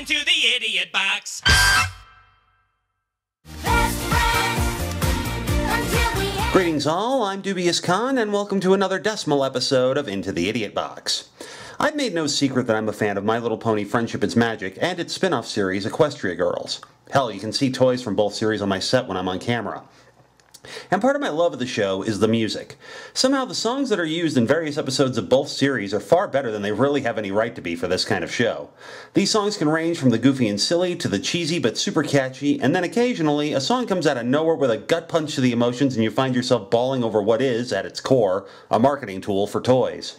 into the idiot box. Greetings all, I'm Dubious Khan, and welcome to another decimal episode of Into the Idiot Box. I've made no secret that I'm a fan of My Little Pony Friendship is Magic and its spin-off series Equestria Girls. Hell, you can see toys from both series on my set when I'm on camera. And part of my love of the show is the music. Somehow the songs that are used in various episodes of both series are far better than they really have any right to be for this kind of show. These songs can range from the goofy and silly to the cheesy but super catchy, and then occasionally a song comes out of nowhere with a gut punch to the emotions and you find yourself bawling over what is, at its core, a marketing tool for toys.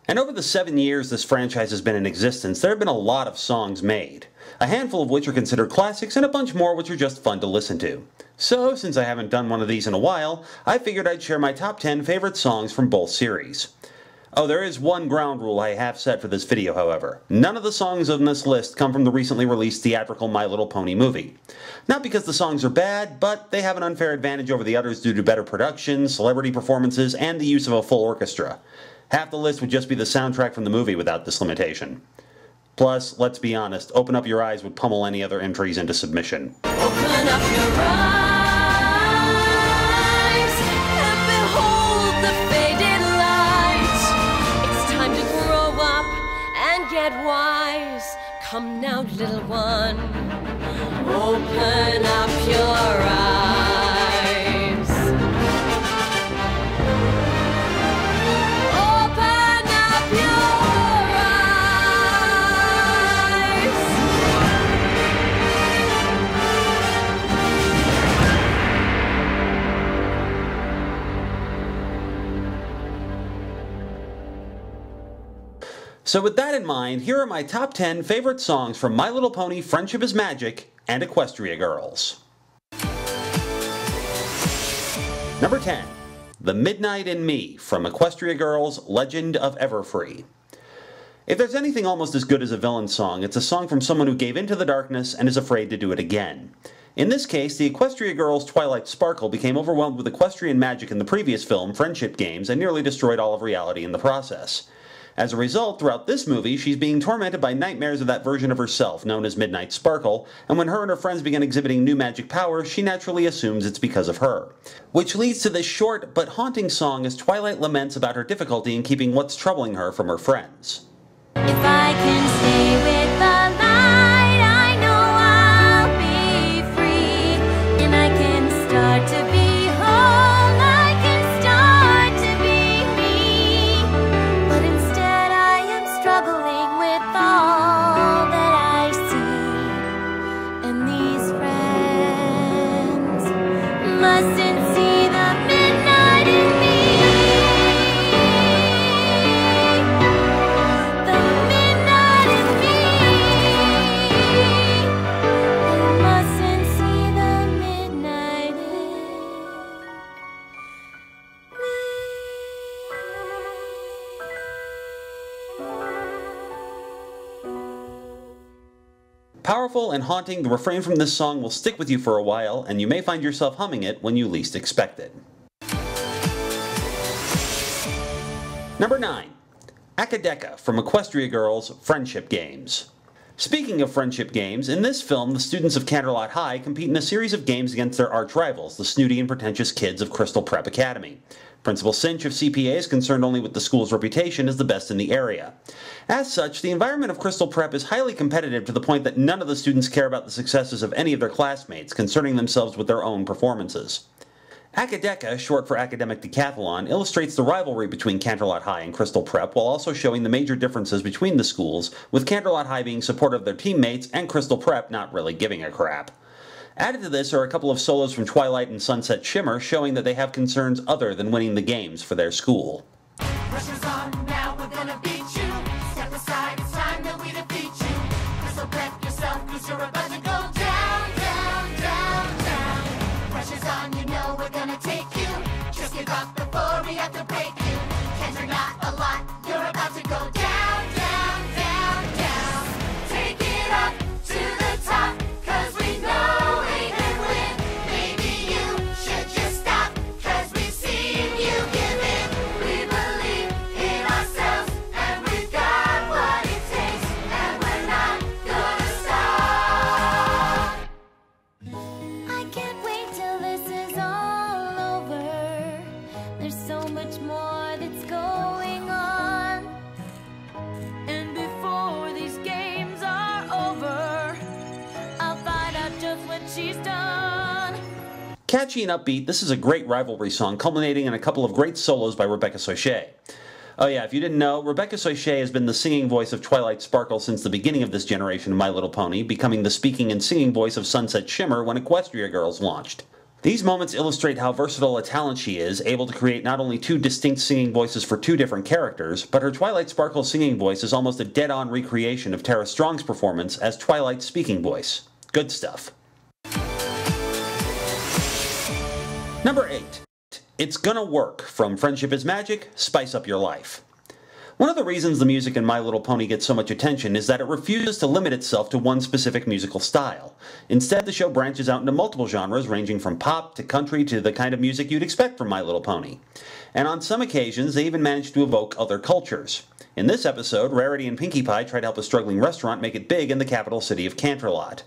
And over the 7 years this franchise has been in existence, there have been a lot of songs made. A handful of which are considered classics and a bunch more which are just fun to listen to. So, since I haven't done one of these in a while, I figured I'd share my top 10 favorite songs from both series. Oh, there is one ground rule I have set for this video, however. None of the songs on this list come from the recently released theatrical My Little Pony movie. Not because the songs are bad, but they have an unfair advantage over the others due to better production, celebrity performances, and the use of a full orchestra. Half the list would just be the soundtrack from the movie without this limitation. Plus, let's be honest, Open Up Your Eyes would pummel any other entries into submission. Open up your eyes and behold the faded light. It's time to grow up and get wise. Come now, little one, open up your eyes. Open up your eyes. So with that in mind, here are my top 10 favorite songs from My Little Pony Friendship is Magic and Equestria Girls. Number 10. The Midnight in Me from Equestria Girls' Legend of Everfree. If there's anything almost as good as a villain song, it's a song from someone who gave into the darkness and is afraid to do it again. In this case, the Equestria Girls' Twilight Sparkle became overwhelmed with equestrian magic in the previous film, Friendship Games, and nearly destroyed all of reality in the process. As a result, throughout this movie, she's being tormented by nightmares of that version of herself, known as Midnight Sparkle, and when her and her friends begin exhibiting new magic powers, she naturally assumes it's because of her. Which leads to this short but haunting song as Twilight laments about her difficulty in keeping what's troubling her from her friends. If I can stay with the light, I know I'll be free, and I can start to be whole, I can start to be me. But instead I am struggling with all that I see, and these friends mustn't see the midnight in me. Powerful and haunting, the refrain from this song will stick with you for a while, and you may find yourself humming it when you least expect it. Number 9. Acadeca from Equestria Girls' Friendship Games. Speaking of friendship games, in this film, the students of Canterlot High compete in a series of games against their arch-rivals, the snooty and pretentious kids of Crystal Prep Academy. Principal Cinch of CPA is concerned only with the school's reputation as the best in the area. As such, the environment of Crystal Prep is highly competitive to the point that none of the students care about the successes of any of their classmates, concerning themselves with their own performances. Acadeca, short for Academic Decathlon, illustrates the rivalry between Canterlot High and Crystal Prep while also showing the major differences between the schools, with Canterlot High being supportive of their teammates and Crystal Prep not really giving a crap. Added to this are a couple of solos from Twilight and Sunset Shimmer showing that they have concerns other than winning the games for their school. Pressure's on, now we're gonna beat you. Step aside, it's time that we defeat you. Crystal prep yourself, cause you're about to go down, down, down, down. Pressure's on, you know we're gonna take you. Just give up before we have to break you. Can't you're not a lot, you're about to go down, down, down, down. Take it up to the top, cause we know we can win. Maybe you should just stop, cause we've seen you give in. We believe in Catchy and upbeat, this is a great rivalry song culminating in a couple of great solos by Rebecca Soche. Oh yeah, if you didn't know, Rebecca Soche has been the singing voice of Twilight Sparkle since the beginning of this generation of My Little Pony, becoming the speaking and singing voice of Sunset Shimmer when Equestria Girls launched. These moments illustrate how versatile a talent she is, able to create not only two distinct singing voices for two different characters, but her Twilight Sparkle singing voice is almost a dead-on recreation of Tara Strong's performance as Twilight's speaking voice. Good stuff. Number 8. It's Gonna Work from Friendship is Magic, Spice Up Your Life. One of the reasons the music in My Little Pony gets so much attention is that it refuses to limit itself to one specific musical style. Instead, the show branches out into multiple genres ranging from pop to country to the kind of music you'd expect from My Little Pony. And on some occasions, they even manage to evoke other cultures. In this episode, Rarity and Pinkie Pie try to help a struggling restaurant make it big in the capital city of Canterlot.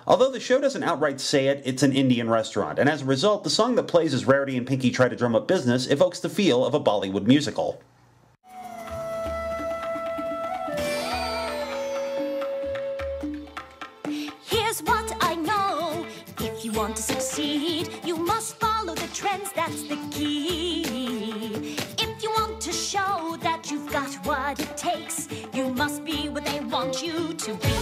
Although the show doesn't outright say it, it's an Indian restaurant, and as a result, the song that plays as Rarity and Pinkie try to drum up business evokes the feel of a Bollywood musical. Here's what I know. If you want to succeed, you must follow the trends, that's the key. If you want to show that you've got what it takes, you must be what they want you to be.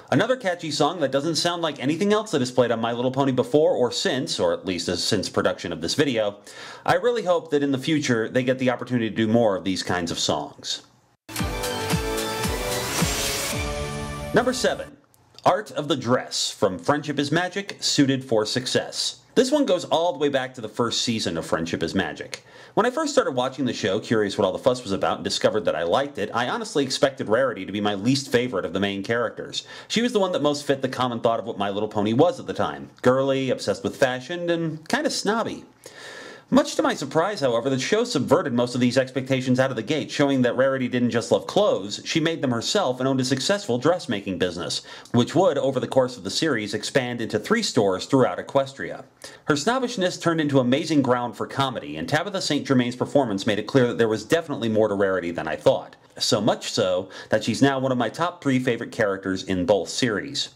Another catchy song that doesn't sound like anything else that is played on My Little Pony before or since, or at least since production of this video. I really hope that in the future they get the opportunity to do more of these kinds of songs. Number 7. Art of the Dress from Friendship is Magic, Suited for Success. This one goes all the way back to the first season of Friendship is Magic. When I first started watching the show, curious what all the fuss was about, and discovered that I liked it, I honestly expected Rarity to be my least favorite of the main characters. She was the one that most fit the common thought of what My Little Pony was at the time. Girly, obsessed with fashion, and kind of snobby. Much to my surprise, however, the show subverted most of these expectations out of the gate, showing that Rarity didn't just love clothes, she made them herself and owned a successful dressmaking business, which would, over the course of the series, expand into 3 stores throughout Equestria. Her snobbishness turned into amazing ground for comedy, and Tabitha St. Germain's performance made it clear that there was definitely more to Rarity than I thought. So much so, that she's now one of my top 3 favorite characters in both series.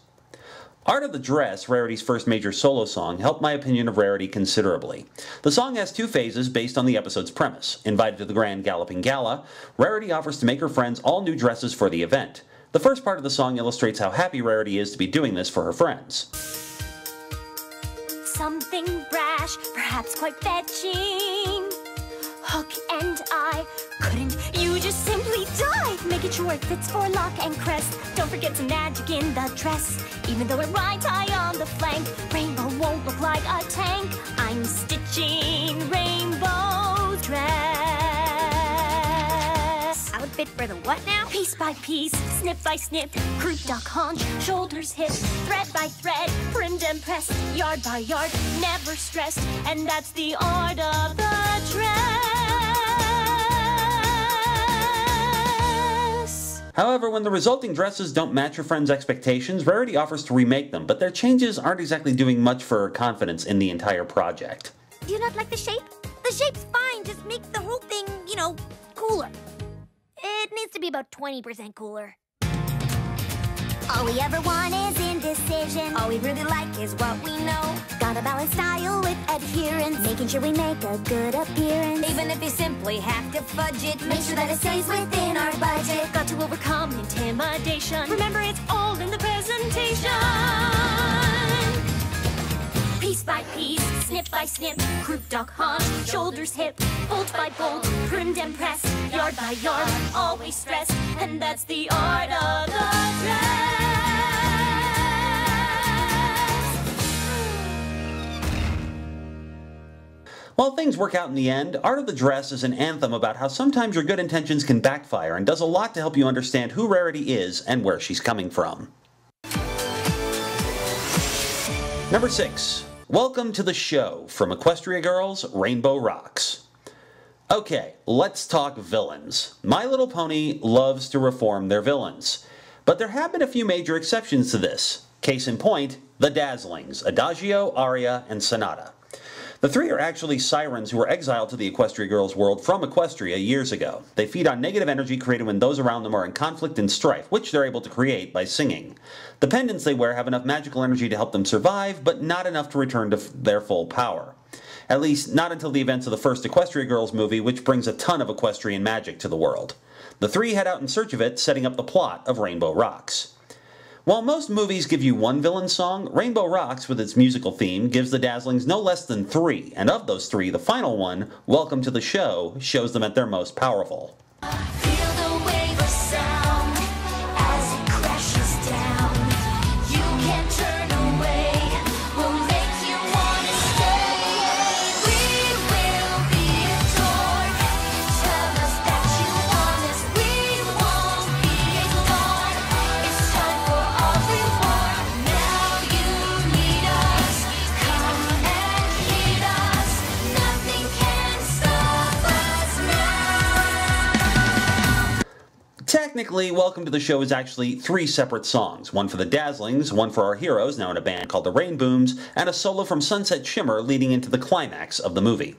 Art of the Dress, Rarity's first major solo song, helped my opinion of Rarity considerably. The song has 2 phases based on the episode's premise. Invited to the Grand Galloping Gala, Rarity offers to make her friends all new dresses for the event. The first part of the song illustrates how happy Rarity is to be doing this for her friends. Something brash, perhaps quite fetching. Hook and eye, couldn't you just simply dive? Making sure it fits for lock and crest. Don't forget some magic in the dress. Even though it rides high on the flank, rainbow won't look like a tank. I'm stitching rainbow dress. Outfit for the what now? Piece by piece, snip by snip, croup, duck, haunch, shoulders, hips, thread by thread, primmed and pressed, yard by yard, never stressed, and that's the art of the dress. However, when the resulting dresses don't match her friends' expectations, Rarity offers to remake them, but their changes aren't exactly doing much for her confidence in the entire project. Do you not like the shape? The shape's fine, just make the whole thing, cooler. It needs to be about 20% cooler. All we ever want is indecision. All we really like is what we know. Gotta balance style with adherence, making sure we make a good appearance. Even if you simply have to fudge it, make sure that it stays within our budget. Got to overcome intimidation. Remember, it's all in the presentation. Piece by piece, snip by snip, croup, duck, haunch, shoulders, hip, bolt by bolt, primmed and pressed, yard by yard, always stressed, and that's the art of the dress. While things work out in the end, Art of the Dress is an anthem about how sometimes your good intentions can backfire and does a lot to help you understand who Rarity is and where she's coming from. Number 6. Welcome to the Show from Equestria Girls, Rainbow Rocks. Okay, let's talk villains. My Little Pony loves to reform their villains. But there have been a few major exceptions to this. Case in point, the Dazzlings, Adagio, Aria, and Sonata. The three are actually sirens who were exiled to the Equestria Girls world from Equestria years ago. They feed on negative energy created when those around them are in conflict and strife, which they're able to create by singing. The pendants they wear have enough magical energy to help them survive, but not enough to return to their full power. At least, not until the events of the first Equestria Girls movie, which brings a ton of equestrian magic to the world. The three head out in search of it, setting up the plot of Rainbow Rocks. While most movies give you one villain song, Rainbow Rocks, with its musical theme, gives the Dazzlings no less than 3, and of those 3, the final one, Welcome to the Show, shows them at their most powerful. Feel the wave of sound as it crashes down. You can't turn away, won't make you wanna stay. We will be adored. Tell us that you want us, we won't be ignored. It's time for our reward. Now you need us, come and meet us. Nothing can stop us now. Technically, Welcome to the Show is actually 3 separate songs, one for the Dazzlings, one for our heroes, now in a band called the Rainbooms, and a solo from Sunset Shimmer leading into the climax of the movie.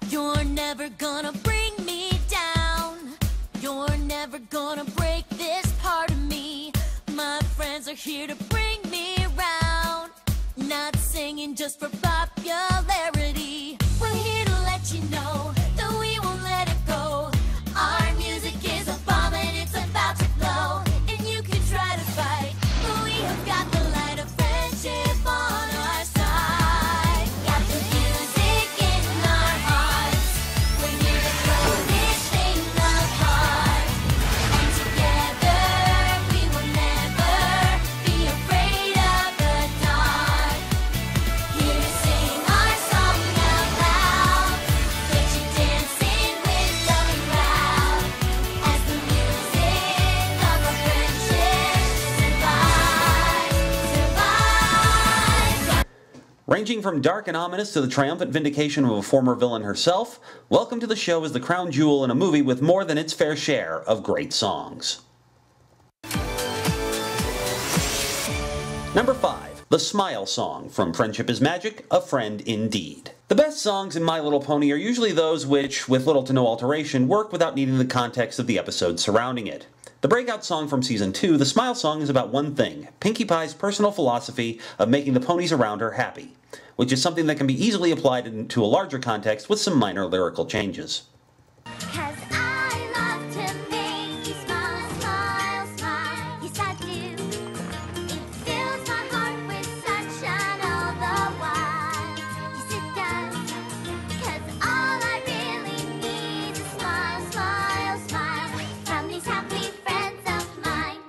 You're never gonna bring me down. You're never gonna break this part of me. My friends are here to bring me around. Not singing just for popularity. We're here to let you know that we won't let it go. Our music is a bomb and it's about to blow. And you can try to fight, but we have got the light of friendship on our side. Got the music in our hearts. We're here to throw this thing apart. And together we will never be afraid of the dark. Here to sing our song out loud. Get you dancing with the crowd. As the music of our friendship survives. Ranging from dark and ominous to the triumphant vindication of a former villain herself, Welcome to the Show is the crown jewel in a movie with more than its fair share of great songs. Number 5. The Smile Song from Friendship is Magic, A Friend Indeed. The best songs in My Little Pony are usually those which, with little to no alteration, work without needing the context of the episode surrounding it. The breakout song from Season 2, The Smile Song, is about one thing: Pinkie Pie's personal philosophy of making the ponies around her happy, which is something that can be easily applied into a larger context with some minor lyrical changes. 'Cause I love to make you smile, smile, smile. Yes, I do. It fills my heart with sunshine all the while. Yes, it does. 'Cause all I really need is a smile, smile, smile from these happy friends of mine.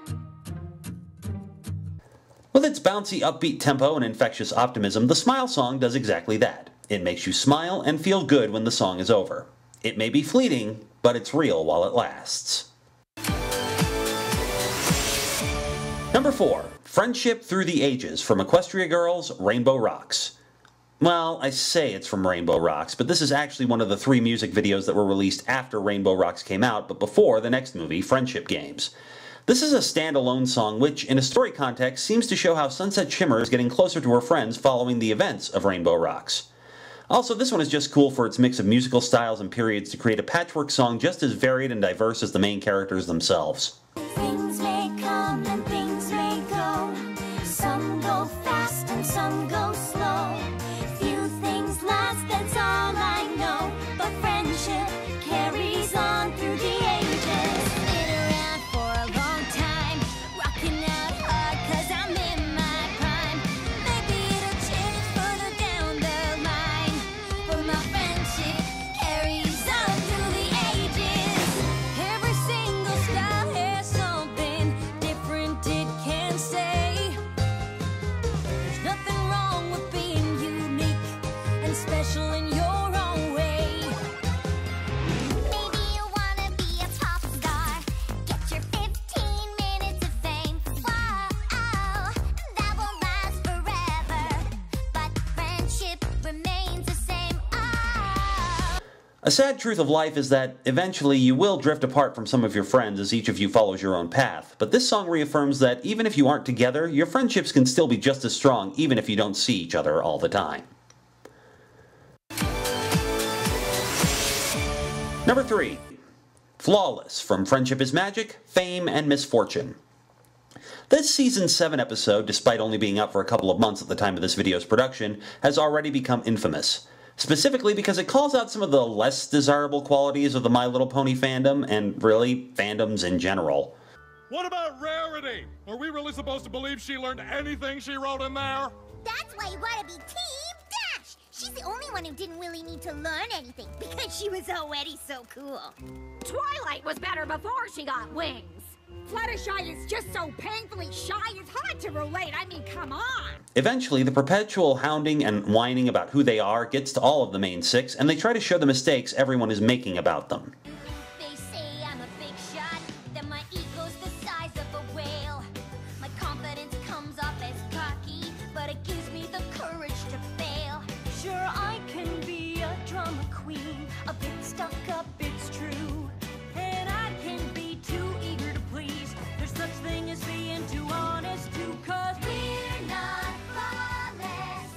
With its bouncy, upbeat tempo and infectious optimism, the Smile Song does exactly that. It makes you smile and feel good when the song is over. It may be fleeting, but it's real while it lasts. Number 4. Friendship Through the Ages from Equestria Girls, Rainbow Rocks. Well, I say it's from Rainbow Rocks, but this is actually one of the 3 music videos that were released after Rainbow Rocks came out, but before the next movie, Friendship Games. This is a standalone song which, in a story context, seems to show how Sunset Shimmer is getting closer to her friends following the events of Rainbow Rocks. Also, this one is just cool for its mix of musical styles and periods to create a patchwork song just as varied and diverse as the main characters themselves. Things may come and things may go. Some go fast and some go slow. Few things last, that's all I know. But friendship carries on through the ages. Been around for a long time, rocking out hard 'cause I'm in my prime. Maybe it'll change further down the line, but my friendship carries on through the ages. Every single style has something different it can say. There's A sad truth of life is that eventually you will drift apart from some of your friends as each of you follows your own path, but this song reaffirms that even if you aren't together, your friendships can still be just as strong even if you don't see each other all the time. Number 3. Flawless from Friendship is Magic, Fame, and Misfortune. This Season 7 episode, despite only being up for a couple of months at the time of this video's production, has already become infamous. Specifically because it calls out some of the less desirable qualities of the My Little Pony fandom, and really, fandoms in general. What about Rarity? Are we really supposed to believe she learned anything she wrote in there? That's why you gotta be Team Dash! She's the only one who didn't really need to learn anything, because she was already so cool. Twilight was better before she got wings. Fluttershy is just so painfully shy, it's hard to relate. I mean, come on. Eventually, the perpetual hounding and whining about who they are gets to all of the main 6, and they try to show the mistakes everyone is making about them. They say I'm a big shot, that my ego's the size of a whale. My confidence comes off as cocky, but it gives me the courage to fail. Sure, I can be a drama queen, a bit stuck up, it's true. And I can be too eager to please. There's such thing as being too honest too, 'cause We're not flawless,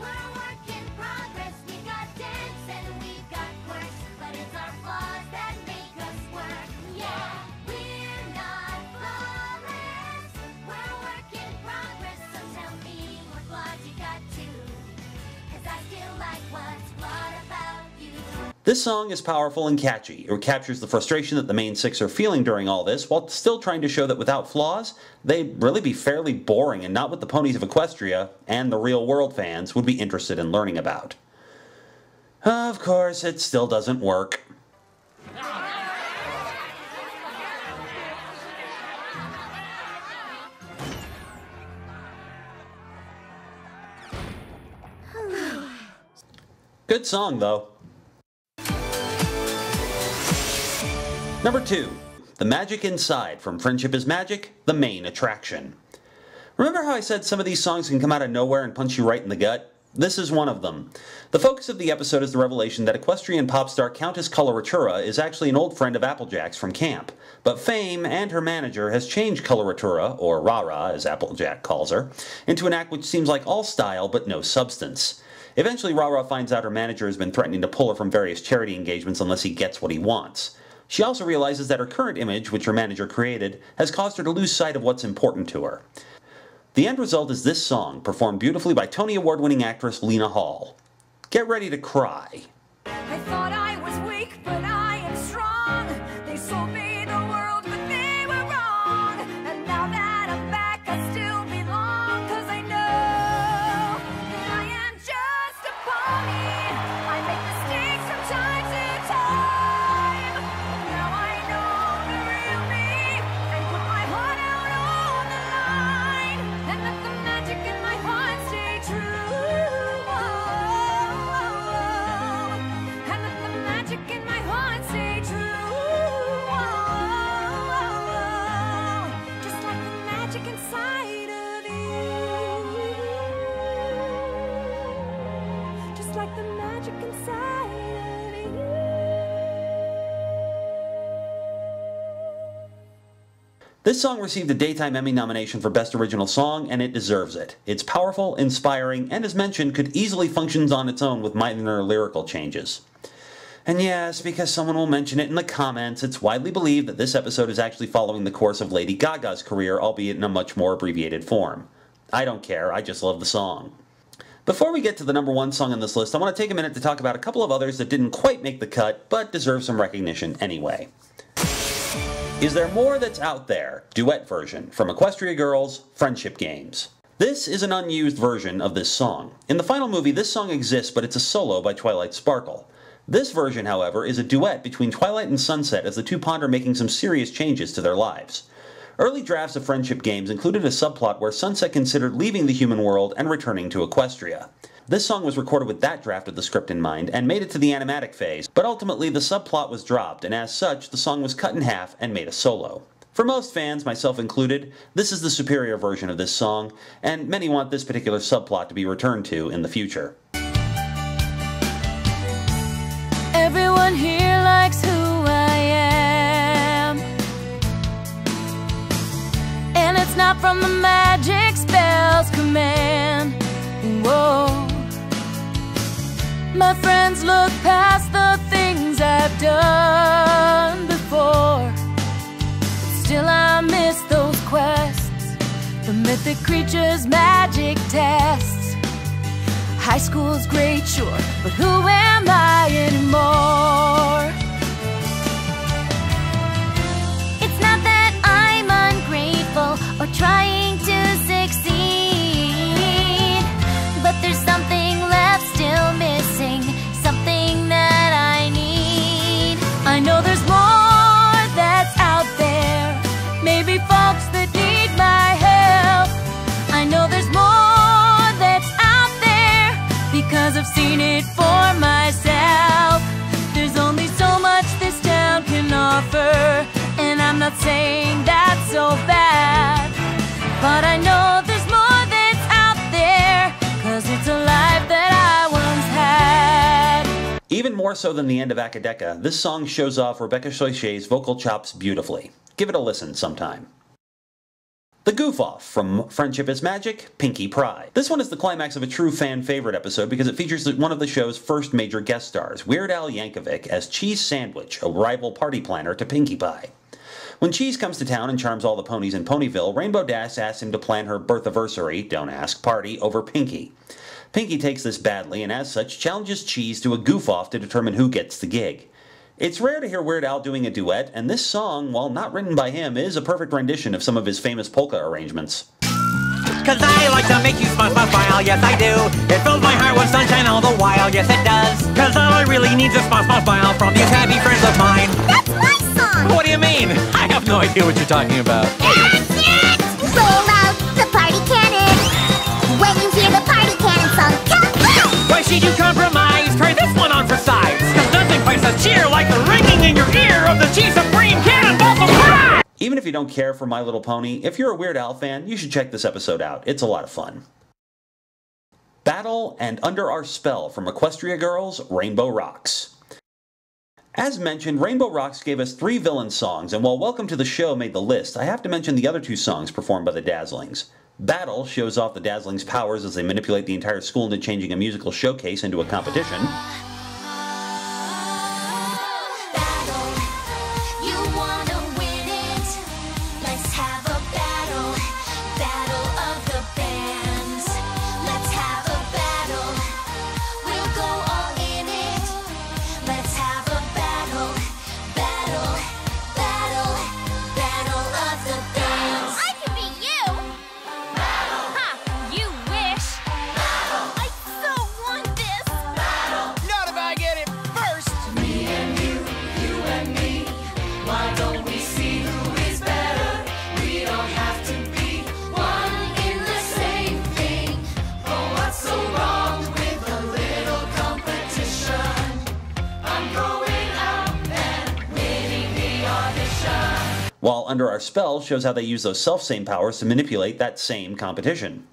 we're a work in progress. We've got dents and we've got quirks, but it's our flaws that make us work. Yeah, we're not flawless, we're a work in progress. So tell me what flaws you got too, 'cause I still like what's flawed about you. This song is powerful and catchy. It captures the frustration that the main 6 are feeling during all this, while still trying to show that without flaws, they'd really be fairly boring and not what the ponies of Equestria, and the real world fans, would be interested in learning about. Of course, it still doesn't work. Good song, though. Number 2. The Magic Inside from Friendship is Magic, the main attraction. Remember how I said some of these songs can come out of nowhere and punch you right in the gut? This is one of them. The focus of the episode is the revelation that equestrian pop star Countess Coloratura is actually an old friend of Applejack's from camp. But Fame and her manager has changed Coloratura, or Rara as Applejack calls her, into an act which seems like all style but no substance. Eventually Rara finds out her manager has been threatening to pull her from various charity engagements unless he gets what he wants. She also realizes that her current image, which her manager created, has caused her to lose sight of what's important to her. The end result is this song, performed beautifully by Tony Award-winning actress Lena Hall. Get ready to cry. I thought I was weak, but I am strong. They sold me the world, but they were wrong. And now that I'm back, I still belong. 'Cause I know that I am just a pony. I make mistakes from time to time. Now I know the real me, and put my heart out on the line. And let the magic in my heart stay true. And let the magic in my heart stay true. Just like the magic inside of you. Just like the magic inside of you. This song received a Daytime Emmy nomination for Best Original Song, and it deserves it. It's powerful, inspiring, and as mentioned, could easily function on its own with minor lyrical changes. And yes, because someone will mention it in the comments, it's widely believed that this episode is actually following the course of Lady Gaga's career, albeit in a much more abbreviated form. I don't care, I just love the song. Before we get to the number 1 song on this list, I want to take a minute to talk about a couple of others that didn't quite make the cut, but deserve some recognition anyway. Is There More That's Out There? Duet version from Equestria Girls, Friendship Games. This is an unused version of this song. In the final movie, this song exists, but it's a solo by Twilight Sparkle. This version, however, is a duet between Twilight and Sunset as the two ponder making some serious changes to their lives. Early drafts of Friendship Games included a subplot where Sunset considered leaving the human world and returning to Equestria. This song was recorded with that draft of the script in mind and made it to the animatic phase, but ultimately the subplot was dropped, and as such, the song was cut in half and made a solo. For most fans, myself included, this is the superior version of this song, and many want this particular subplot to be returned to in the future. Everyone here likes who I am, and it's not from the magic spell's command. Whoa. My friends look past the things I've done before, but still I miss those quests, the mythic creatures, magic tests. High school's great, sure, but who am I anymore? It's not that I'm ungrateful or trying to succeed, but there's something left still missing, something that I need. I know there's more that's out there, maybe folks that need my help. I know there's more that's out there, because I've seen it for myself. There's only so much this town can offer, and I'm not saying that's so bad, but I know there's more that's out there, 'cause it's a life that I once had. Even more so than the end of Acadeca, this song shows off Rebecca Soichet's vocal chops beautifully. Give it a listen sometime. The Goof Off from Friendship is Magic, Pinkie Pie. This one is the climax of a true fan favorite episode because it features one of the show's first major guest stars, Weird Al Yankovic, as Cheese Sandwich, a rival party planner to Pinkie Pie. When Cheese comes to town and charms all the ponies in Ponyville, Rainbow Dash asks him to plan her birthiversary, don't ask, party over Pinkie. Pinkie takes this badly and as such challenges Cheese to a goof-off to determine who gets the gig. It's rare to hear Weird Al doing a duet, and this song, while not written by him, is a perfect rendition of some of his famous polka arrangements. 'Cause I like to make you smile, smile, smile, yes I do. It fills my heart with sunshine all the while, yes it does. 'Cause all I really need is a smile, smile, smile from these happy friends of mine. That's my song! What do you mean? I have no idea what you're talking about. That's it! Roll out the party cannon! When you hear the party cannon song, kaboom! Why should you compromise? Try this one on for size. 'Cause nothing fights a cheer like the ringing in your ear of the Cheese Supreme Cannonball Surprise! Even if you don't care for My Little Pony, if you're a Weird Al fan, you should check this episode out. It's a lot of fun. Battle and Under Our Spell from Equestria Girls, Rainbow Rocks. As mentioned, Rainbow Rocks gave us 3 villain songs, and while Welcome to the Show made the list, I have to mention the other 2 songs performed by the Dazzlings. Battle shows off the Dazzlings' powers as they manipulate the entire school into changing a musical showcase into a competition. Battle, you wanna win it? Let's have a battle, battle of the bands. Let's have a battle, we'll go all in it. Let's have a battle, battle, battle, battle of the bands. I can be you! Ha! You wish! I so want this! Not if I get it first! Me and you and me. Why don't we see who is better? We don't have to be one in the same thing. Oh, what's so wrong with a little competition? I'm going out and winning the audition. While Under Our Spell shows how they use those self-same powers to manipulate that same competition.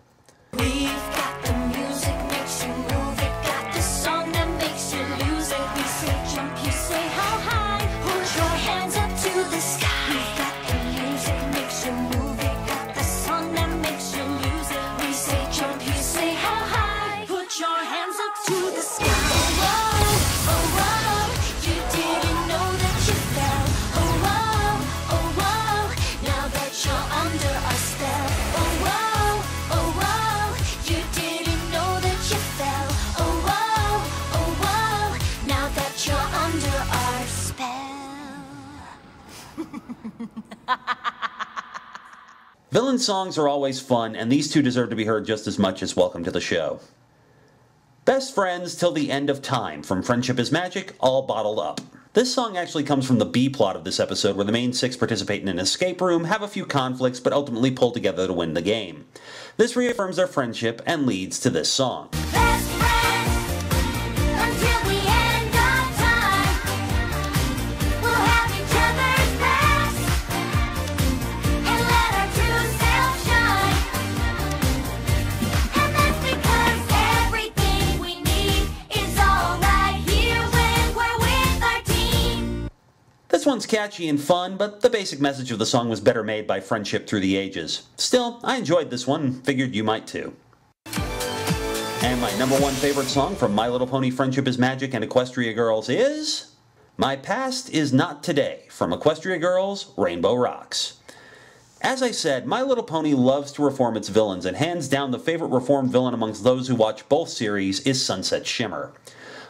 We've got the music makes you move it, got the song that makes you lose it. We say jump, you say how high, put your hands up to the sky. We've got the music makes you move it, got the song that makes you lose it. We say jump, you say how high, put your hands up to the sky. Oh whoa, you didn't know that you fell. Oh whoa, now that you're under our spell. Oh whoa, you didn't know that you fell. Oh whoa, now that you're under our spell. Villain songs are always fun, and these 2 deserve to be heard just as much as Welcome to the Show. Best Friends Till the End of Time from Friendship is Magic, All Bottled Up. This song actually comes from the B-plot of this episode, where the main 6 participate in an escape room, have a few conflicts, but ultimately pull together to win the game. This reaffirms their friendship and leads to this song. Best friends until the end of time. We'll have each other's backs and let our true self shine. And that's because everything we need is all right here when we're with sounds catchy and fun, but the basic message of the song was better made by friendship through the ages. Still, I enjoyed this one and figured you might too. And my number one favorite song from My Little Pony Friendship is Magic and Equestria Girls is My Past Is Not Today from Equestria Girls, Rainbow Rocks. As I said, My Little Pony loves to reform its villains, and hands down the favorite reformed villain amongst those who watch both series is Sunset Shimmer.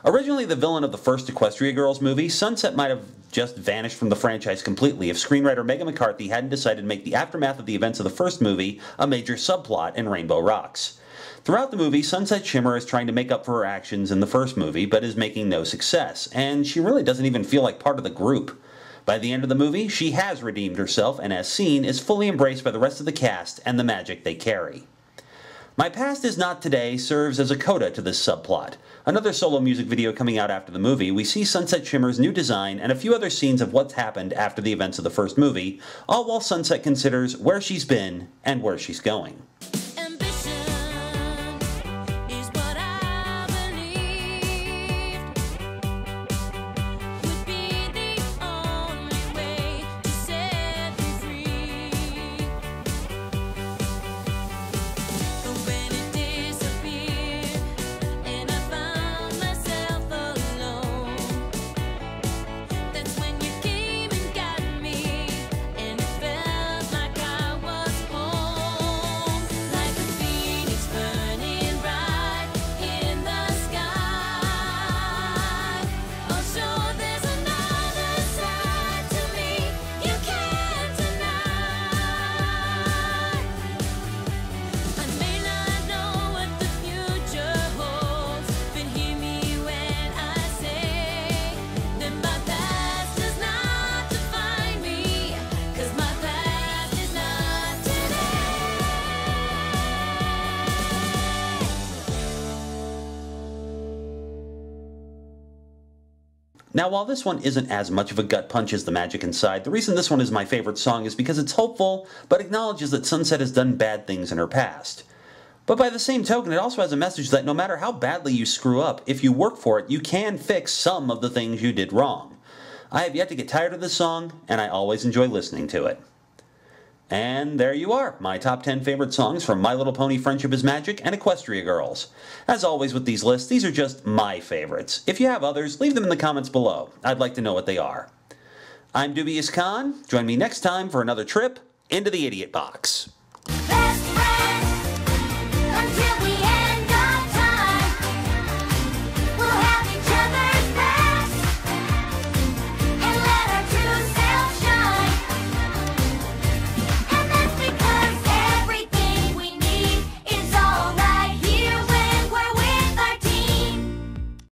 Originally the villain of the first Equestria Girls movie, Sunset might have just vanished from the franchise completely if screenwriter Megan McCarthy hadn't decided to make the aftermath of the events of the first movie a major subplot in Rainbow Rocks. Throughout the movie, Sunset Shimmer is trying to make up for her actions in the first movie, but is making no success, and she really doesn't even feel like part of the group. By the end of the movie, she has redeemed herself and, as seen, is fully embraced by the rest of the cast and the magic they carry. My Past Is Not Today serves as a coda to this subplot. Another solo music video coming out after the movie, we see Sunset Shimmer's new design and a few other scenes of what's happened after the events of the first movie, all while Sunset considers where she's been and where she's going. Now, while this one isn't as much of a gut punch as the magic inside, the reason this one is my favorite song is because it's hopeful, but acknowledges that Sunset has done bad things in her past. But by the same token, it also has a message that no matter how badly you screw up, if you work for it, you can fix some of the things you did wrong. I have yet to get tired of this song, and I always enjoy listening to it. And there you are, my top 10 favorite songs from My Little Pony Friendship is Magic and Equestria Girls. As always with these lists, these are just my favorites. If you have others, leave them in the comments below. I'd like to know what they are. I'm Dubious Khan. Join me next time for another trip into the Idiot Box.